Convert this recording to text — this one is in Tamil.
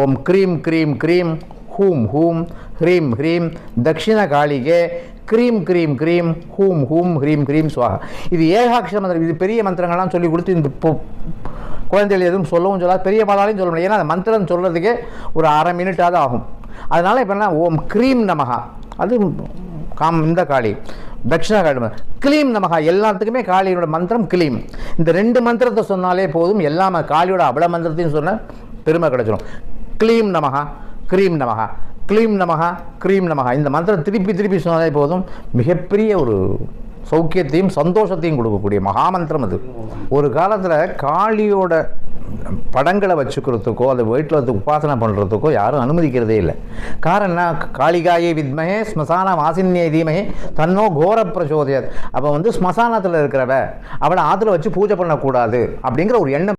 ஓம் க்ரீம் க்ரீம் க்ரீம் ஹூம் ஹூம் ஹ்ரீம் ஹ்ரீம் தக்ஷிண காளிகே க்ரீம் க்ரீம் க்ரீம் ஹூம் ஹூம் ஹ்ரீம் க்ரீம் ஸ்வாஹா. இது ஏகாட்சர மந்திரம். இது பெரிய மந்திரங்கள்லாம் சொல்லி கொடுத்து இந்த குழந்தைகள் எதுவும் சொல்லவும் சொல்லாது, பெரிய பாதாலையும் சொல்ல முடியாது. ஏன்னா அந்த மந்திரம் சொல்கிறதுக்கே ஒரு அரை மினிட்டாவது ஆகும். அதனால் இப்போ என்ன, ஓம் க்ரீம் நமகா, அது இந்த காளி, தட்சிண காளி, கிளீம் நமகா, எல்லாத்துக்குமே காளியோட மந்திரம் கிளீம். இந்த 2 மந்திரத்தை சொன்னாலே போதும், எல்லாமே காளியோட அவ்வளோ மந்திரத்தையும் சொன்ன பெருமை கிடைச்சிடும். கிளீம் நமகா, க்ரீம் நமகா, க்ளீம் நமகா, க்ரீம் நமகா. இந்த மந்திரம் திருப்பி திருப்பி சொன்னாலே போதும், மிகப்பெரிய ஒரு சௌக்கியத்தையும் சந்தோஷத்தையும் கொடுக்கக்கூடிய மகாமந்திரம் அது. ஒரு காலத்தில் காளியோட படங்களை வச்சுக்கிறதுக்கோ அதை வீட்டில் வந்து உபாசனை பண்ணுறதுக்கோ யாரும் அனுமதிக்கிறதே இல்லை. காரணம், காளிகாயே வித்மஹே ஸ்மசான வாசின்யே தீமஹே தன்னோ கோர பிரச்சோதயத். அப்போ வந்து ஸ்மசானத்தில் இருக்கிறவ அவளை ஆற்றுல வச்சு பூஜை பண்ணக்கூடாது அப்படிங்கிற ஒரு எண்ணம்